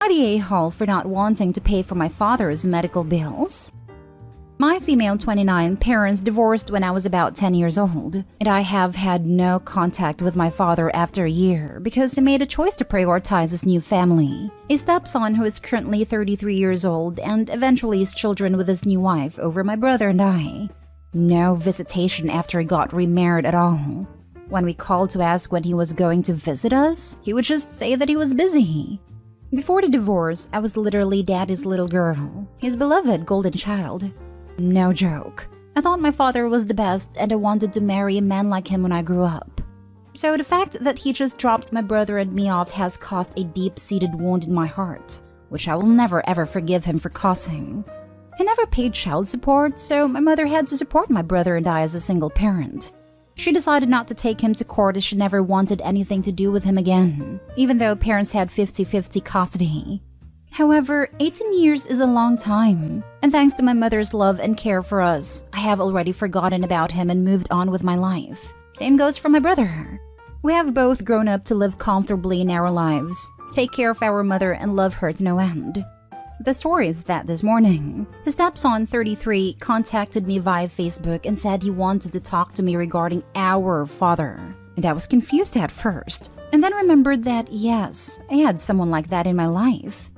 the a-hole for not wanting to pay for my father's medical bills. My female 29 parents divorced when I was about 10 years old, and I have had no contact with my father after a year because he made a choice to prioritize his new family, a stepson who is currently 33 years old and eventually his children with his new wife over my brother and I. No visitation after he got remarried at all. When we called to ask when he was going to visit us, he would just say that he was busy. Before the divorce, I was literally daddy's little girl, his beloved golden child. No joke. I thought my father was the best and I wanted to marry a man like him when I grew up. So the fact that he just dropped my brother and me off has caused a deep-seated wound in my heart, which I will never ever forgive him for causing. He never paid child support, so my mother had to support my brother and I as a single parent. She decided not to take him to court as she never wanted anything to do with him again, even though parents had 50-50 custody. However, 18 years is a long time, and thanks to my mother's love and care for us, I have already forgotten about him and moved on with my life. Same goes for my brother. We have both grown up to live comfortably in our lives, take care of our mother and love her to no end. The story is that this morning, his stepson 33 contacted me via Facebook and said he wanted to talk to me regarding our father. And I was confused at first, and then remembered that yes, I had someone like that in my life.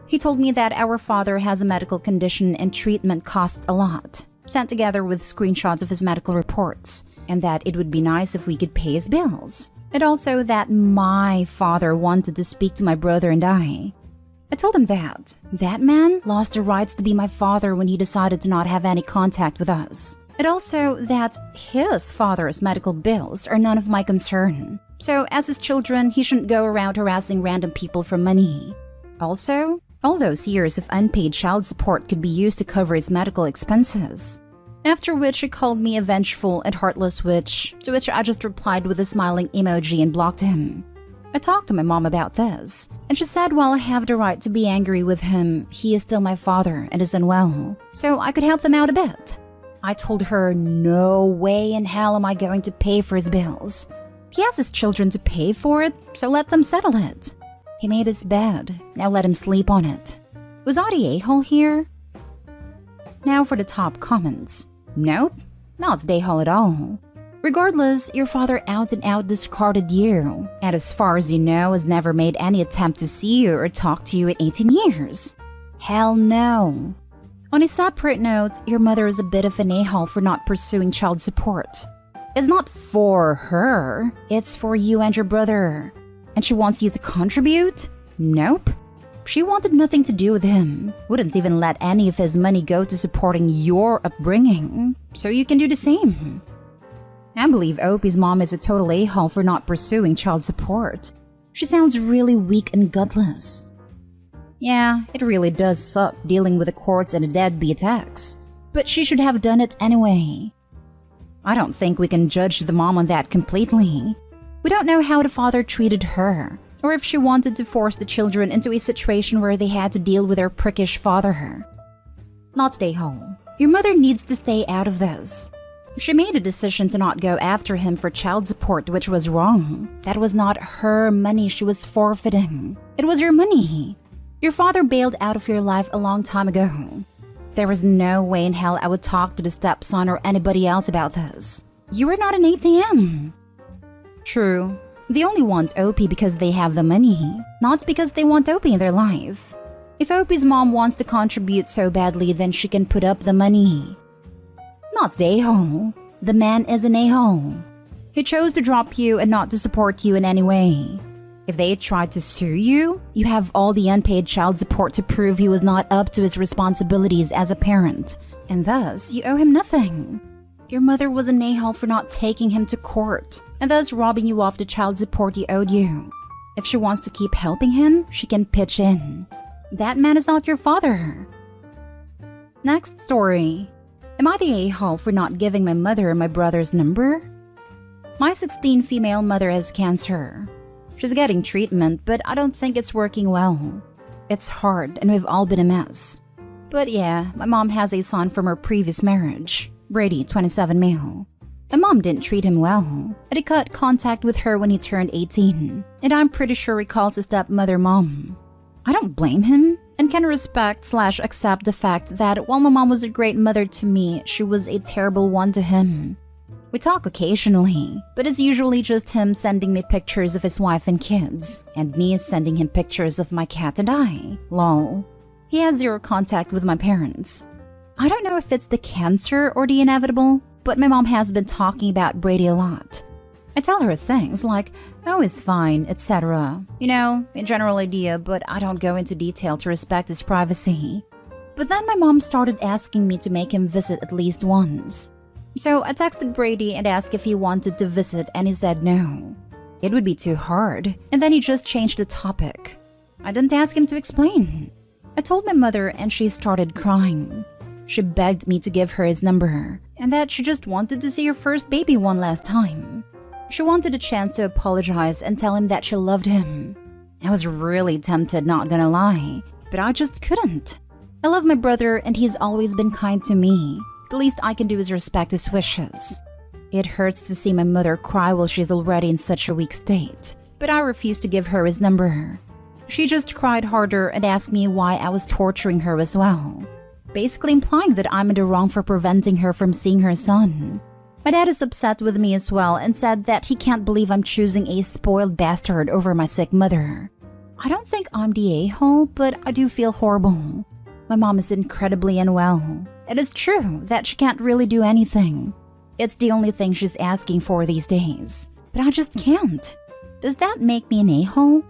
He told me that our father has a medical condition and treatment costs a lot, sent together with screenshots of his medical reports, and that it would be nice if we could pay his bills. And also that my father wanted to speak to my brother and I. I told him that man lost the rights to be my father when he decided to not have any contact with us. And also that his father's medical bills are none of my concern. So as his children, he shouldn't go around harassing random people for money. Also, all those years of unpaid child support could be used to cover his medical expenses. After which he called me a vengeful and heartless witch, to which I just replied with a smiling emoji and blocked him. I talked to my mom about this, and she said while I have the right to be angry with him, he is still my father and is unwell, so I could help them out a bit. I told her no way in hell am I going to pay for his bills. He has his children to pay for it, so let them settle it. He made his bed, now let him sleep on it. Was I the a-hole here? Now for the top comments. Nope, not the a-hole at all. Regardless, your father out and out discarded you, and as far as you know has never made any attempt to see you or talk to you in 18 years. Hell no. On a separate note, your mother is a bit of an a-hole for not pursuing child support. It's not for her, it's for you and your brother. And she wants you to contribute? Nope. She wanted nothing to do with him, wouldn't even let any of his money go to supporting your upbringing, so you can do the same. I believe Opie's mom is a total a-hole for not pursuing child support. She sounds really weak and gutless. Yeah, it really does suck dealing with the courts and a deadbeat ex, but she should have done it anyway. I don't think we can judge the mom on that completely. We don't know how the father treated her, or if she wanted to force the children into a situation where they had to deal with their prickish father. Not the a-hole. Your mother needs to stay out of this. She made a decision to not go after him for child support, which was wrong. That was not her money she was forfeiting. It was your money. Your father bailed out of your life a long time ago. There was no way in hell I would talk to the stepson or anybody else about this. You are not an ATM. True. They only want Opie because they have the money, not because they want Opie in their life. If Opie's mom wants to contribute so badly, then she can put up the money. Not the a-hole. The man is an a-hole. He chose to drop you and not to support you in any way. If they tried to sue you, you have all the unpaid child support to prove he was not up to his responsibilities as a parent, and thus you owe him nothing. Your mother was an a-hole for not taking him to court, and thus robbing you of the child support he owed you. If she wants to keep helping him, she can pitch in. That man is not your father. Next story. Am I the a-hole for not giving my mother my brother's number? My 16 female mother has cancer. She's getting treatment, but I don't think it's working well. It's hard, and we've all been a mess. But yeah, my mom has a son from her previous marriage, Brady, 27 male. My mom didn't treat him well, and he cut contact with her when he turned 18, and I'm pretty sure he calls his stepmother mom. I don't blame him and can respect/accept the fact that while my mom was a great mother to me, she was a terrible one to him. We talk occasionally, but it's usually just him sending me pictures of his wife and kids, and me sending him pictures of my cat and I. Lol. He has zero contact with my parents. I don't know if it's the cancer or the inevitable, but my mom has been talking about Brady a lot. I tell her things like, oh, he's fine, etc. You know, a general idea, but I don't go into detail to respect his privacy. But then my mom started asking me to make him visit at least once. So I texted Brady and asked if he wanted to visit, and he said no. It would be too hard, and then he just changed the topic. I didn't ask him to explain. I told my mother and she started crying. She begged me to give her his number, and that she just wanted to see her first baby one last time. She wanted a chance to apologize and tell him that she loved him. I was really tempted, not gonna lie, but I just couldn't. I love my brother and he's always been kind to me. The least I can do is respect his wishes. It hurts to see my mother cry while she's already in such a weak state, but I refused to give her his number. She just cried harder and asked me why I was torturing her as well, basically implying that I'm in the wrong for preventing her from seeing her son. My dad is upset with me as well and said that he can't believe I'm choosing a spoiled bastard over my sick mother. I don't think I'm the a-hole, but I do feel horrible. My mom is incredibly unwell. It is true that she can't really do anything. It's the only thing she's asking for these days. But I just can't. Does that make me an a-hole?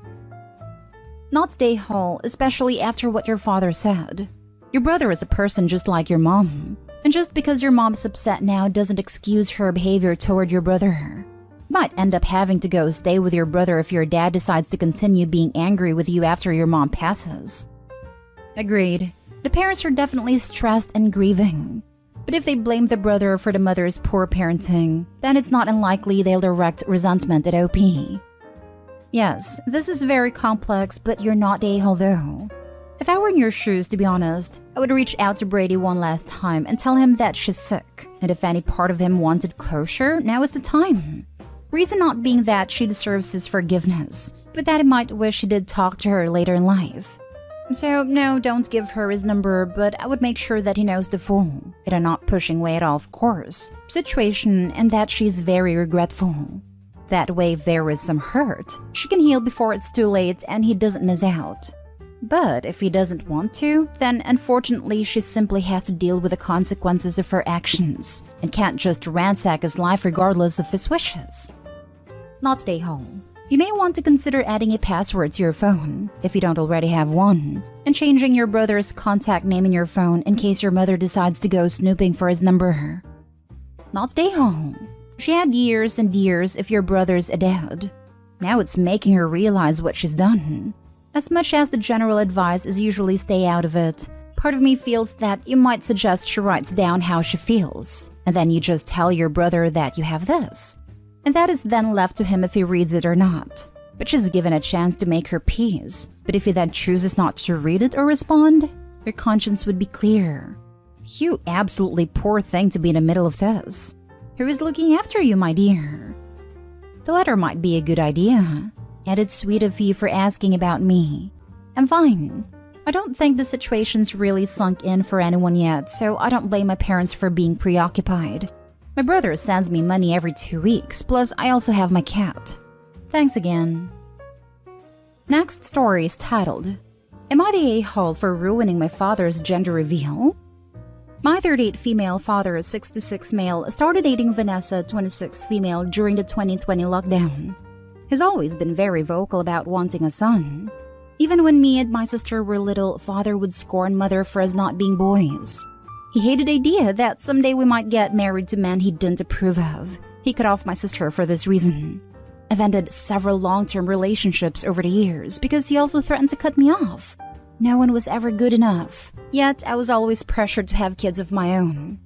Not the a-hole, especially after what your father said. Your brother is a person just like your mom. And just because your mom's upset now doesn't excuse her behavior toward your brother. You might end up having to go stay with your brother if your dad decides to continue being angry with you after your mom passes. Agreed. The parents are definitely stressed and grieving. But if they blame the brother for the mother's poor parenting, then it's not unlikely they'll direct resentment at OP. Yes, this is very complex, but you're not the a-hole though. If I were in your shoes, to be honest, I would reach out to Brady one last time and tell him that she's sick. And if any part of him wanted closure, now is the time. Reason not being that she deserves his forgiveness, but that he might wish he did talk to her later in life. So, no, don't give her his number, but I would make sure that he knows the full, and I'm not pushing way at all, of course, situation, and that she's very regretful. That way, if there is some hurt, she can heal before it's too late and he doesn't miss out. But if he doesn't want to, then unfortunately she simply has to deal with the consequences of her actions, and can't just ransack his life regardless of his wishes. Not stay home. You may want to consider adding a password to your phone, if you don't already have one, and changing your brother's contact name in your phone in case your mother decides to go snooping for his number. Not stay home. She had years and years if your brother's dead. Now it's making her realize what she's done. As much as the general advice is usually stay out of it, part of me feels that you might suggest she writes down how she feels, and then you just tell your brother that you have this. And that is then left to him if he reads it or not. But she's given a chance to make her peace. But if he then chooses not to read it or respond, your conscience would be clear. You absolutely poor thing to be in the middle of this. Who is looking after you, my dear? The letter might be a good idea. And it's sweet of you for asking about me. I'm fine. I don't think the situation's really sunk in for anyone yet, so I don't blame my parents for being preoccupied. My brother sends me money every 2 weeks, plus I also have my cat. Thanks again. Next story is titled, Am I the a-hole for ruining my father's gender reveal? My 38 female father, 66 male, started dating Vanessa, 26 female, during the 2020 lockdown. He's always been very vocal about wanting a son. Even when me and my sister were little, father would scorn mother for us not being boys. He hated the idea that someday we might get married to men he didn't approve of. He cut off my sister for this reason. I've ended several long-term relationships over the years because he also threatened to cut me off. No one was ever good enough, yet I was always pressured to have kids of my own.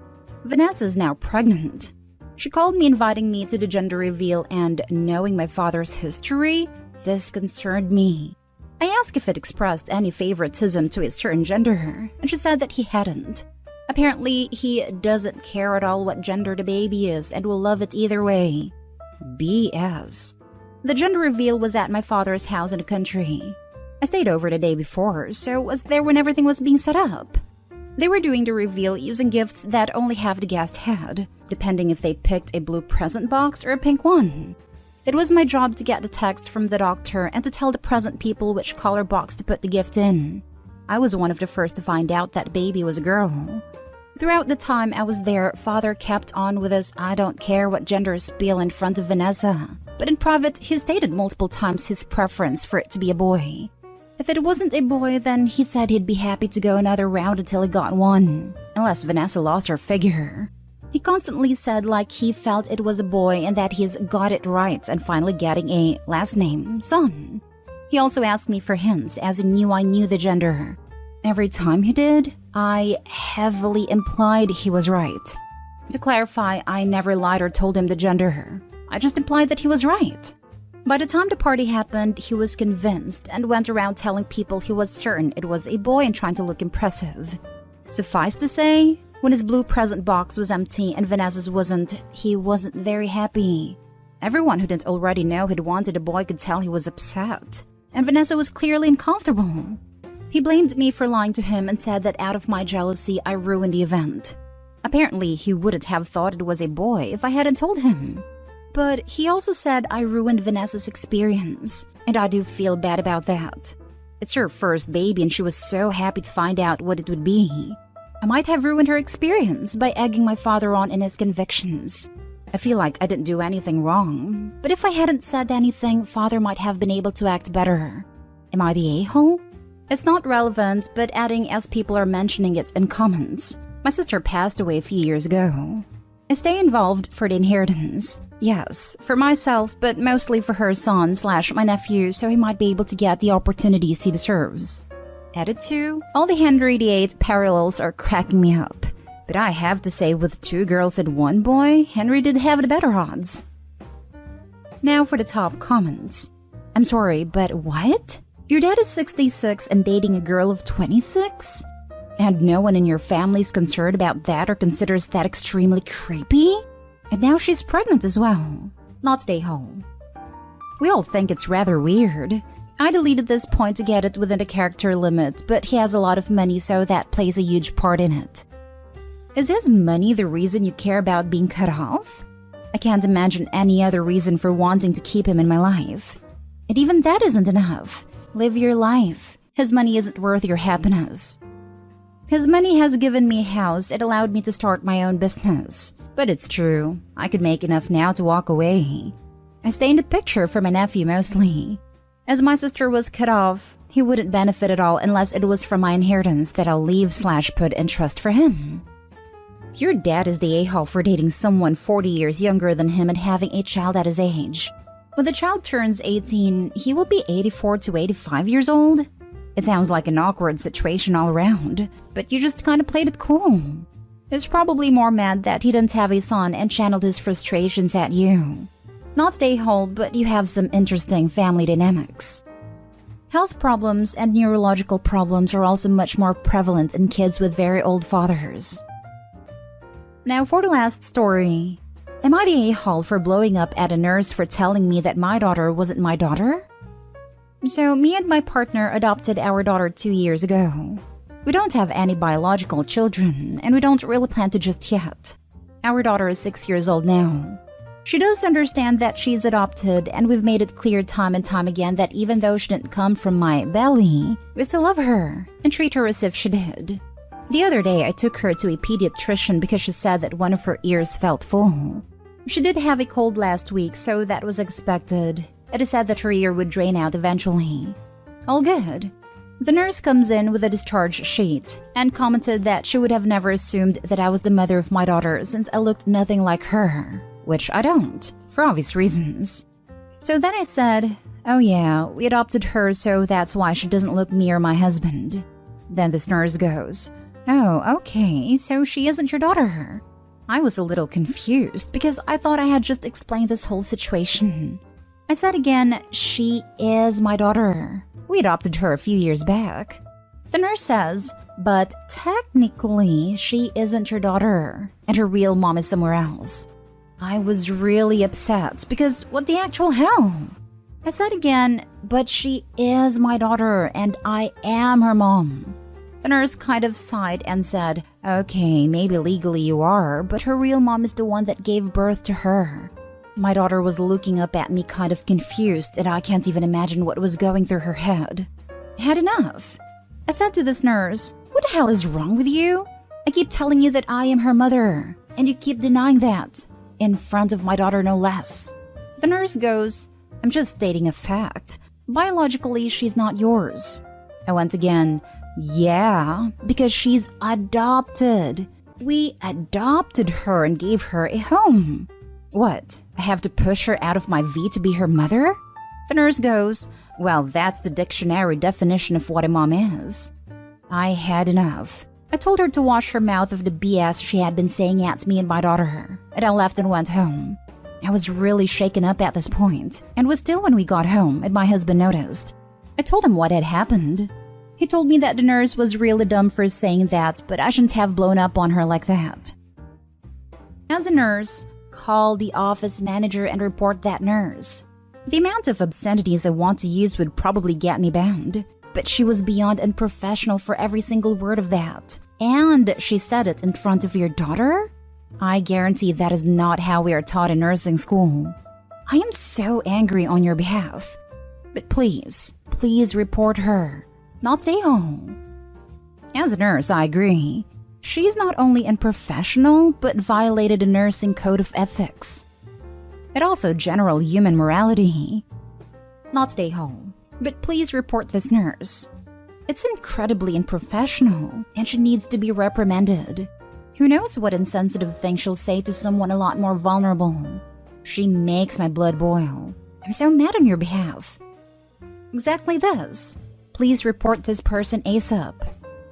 Vanessa is now pregnant. She called me inviting me to the gender reveal, and knowing my father's history, this concerned me. I asked if it expressed any favoritism to a certain gender, and she said that he hadn't. Apparently, he doesn't care at all what gender the baby is and will love it either way. BS. The gender reveal was at my father's house in the country. I stayed over the day before, so was there when everything was being set up. They were doing the reveal using gifts that only half the guest had, depending if they picked a blue present box or a pink one. It was my job to get the text from the doctor and to tell the present people which color box to put the gift in. I was one of the first to find out that baby was a girl. Throughout the time I was there, Father kept on with his "I don't care what gender" spiel in front of Vanessa. But in private, he stated multiple times his preference for it to be a boy. If it wasn't a boy, then he said he'd be happy to go another round until he got one, unless Vanessa lost her figure. He constantly said like he felt it was a boy and that he's got it right and finally getting a last name, son. He also asked me for hints as he knew I knew the gender. Every time he did, I heavily implied he was right. To clarify, I never lied or told him the gender. I just implied that he was right. By the time the party happened, he was convinced and went around telling people he was certain it was a boy and trying to look impressive. Suffice to say, when his blue present box was empty and Vanessa's wasn't, he wasn't very happy. Everyone who didn't already know he'd wanted a boy could tell he was upset, and Vanessa was clearly uncomfortable. He blamed me for lying to him and said that out of my jealousy, I ruined the event. Apparently, he wouldn't have thought it was a boy if I hadn't told him. But he also said I ruined Vanessa's experience, and I do feel bad about that. It's her first baby and she was so happy to find out what it would be. I might have ruined her experience by egging my father on in his convictions. I feel like I didn't do anything wrong, but if I hadn't said anything, Father might have been able to act better. Am I the a-hole? It's not relevant, but adding as people are mentioning it in comments. My sister passed away a few years ago. I stay involved for the inheritance. Yes, for myself, but mostly for her son/my nephew, so he might be able to get the opportunities he deserves. Added to, all the Henry VIII parallels are cracking me up. But I have to say, with 2 girls and 1 boy, Henry did have the better odds. Now for the top comments. I'm sorry, but what? Your dad is 66 and dating a girl of 26? And no one in your family's concerned about that or considers that extremely creepy? And now she's pregnant as well. Not stay home. We all think it's rather weird. I deleted this point to get it within the character limit, but he has a lot of money, so that plays a huge part in it. Is his money the reason you care about being cut off? I can't imagine any other reason for wanting to keep him in my life. And even that isn't enough. Live your life. His money isn't worth your happiness. His money has given me a house. It allowed me to start my own business. But it's true. I could make enough now to walk away. I stay in the picture for my nephew mostly. As my sister was cut off, he wouldn't benefit at all unless it was from my inheritance that I'll leave/put in trust for him. Your dad is the a-hole for dating someone 40 years younger than him and having a child at his age. When the child turns 18, he will be 84 to 85 years old? It sounds like an awkward situation all around, but you just kind of played it cool. He's probably more mad that he didn't have a son and channeled his frustrations at you. Not the a-hole, but you have some interesting family dynamics. Health problems and neurological problems are also much more prevalent in kids with very old fathers. Now for the last story. Am I the a-hole for blowing up at a nurse for telling me that my daughter wasn't my daughter? So me and my partner adopted our daughter 2 years ago. We don't have any biological children, and we don't really plan to just yet. Our daughter is 6 years old now. She does understand that she's adopted, and we've made it clear time and time again that even though she didn't come from my belly, we still love her and treat her as if she did. The other day, I took her to a pediatrician because she said that one of her ears felt full. She did have a cold last week, so that was expected. It is said that her ear would drain out eventually. All good. The nurse comes in with a discharge sheet and commented that she would have never assumed that I was the mother of my daughter since I looked nothing like her, which I don't, for obvious reasons. So then I said, oh yeah, we adopted her, so that's why she doesn't look me or my husband. Then this nurse goes, oh, okay, so she isn't your daughter. I was a little confused because I thought I had just explained this whole situation. I said again, she is my daughter. We adopted her a few years back. The nurse says, but technically she isn't your daughter, and her real mom is somewhere else. I was really upset because what the actual hell? I said again, but she is my daughter and I am her mom. The nurse kind of sighed and said, okay, maybe legally you are, but her real mom is the one that gave birth to her. My daughter was looking up at me kind of confused and I can't even imagine what was going through her head. I had enough. I said to this nurse, what the hell is wrong with you? I keep telling you that I am her mother, and you keep denying that. In front of my daughter, no less. The nurse goes, I'm just stating a fact. Biologically, she's not yours. I went again, yeah, because she's adopted. We adopted her and gave her a home. What, I have to push her out of my V to be her mother? The nurse goes, well, that's the dictionary definition of what a mom is. I had enough. I told her to wash her mouth of the BS she had been saying at me and my daughter, and I left and went home. I was really shaken up at this point, and was still when we got home and my husband noticed. I told him what had happened. He told me that the nurse was really dumb for saying that, but I shouldn't have blown up on her like that. As a nurse, call the office manager and report that nurse. The amount of obscenities I want to use would probably get me banned, but she was beyond unprofessional for every single word of that. And she said it in front of your daughter? I guarantee that is not how we are taught in nursing school. I am so angry on your behalf. But please report her. Not stay home. As a nurse, I agree. She's not only unprofessional, but violated a nursing code of ethics. And also general human morality. Not stay home, but please report this nurse. It's incredibly unprofessional, and she needs to be reprimanded. Who knows what insensitive thing she'll say to someone a lot more vulnerable. She makes my blood boil. I'm so mad on your behalf. Exactly this. Please report this person ASAP.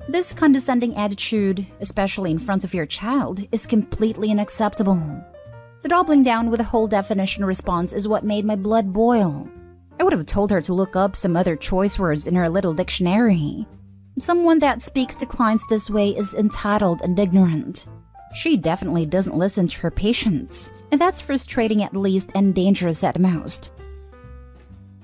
This condescending attitude, especially in front of your child, is completely unacceptable. The doubling down with a whole definition response is what made my blood boil. I would have told her to look up some other choice words in her little dictionary. Someone that speaks to clients this way is entitled and ignorant. She definitely doesn't listen to her patients, and that's frustrating at least and dangerous at most.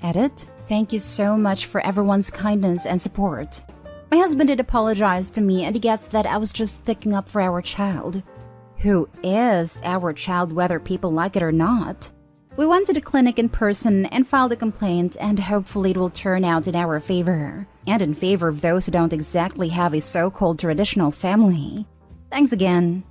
Edit. Thank you so much for everyone's kindness and support. My husband did apologize to me and he gets that I was just sticking up for our child. Who is our child whether people like it or not? We went to the clinic in person and filed a complaint, and hopefully it will turn out in our favor, and in favor of those who don't exactly have a so-called traditional family. Thanks again.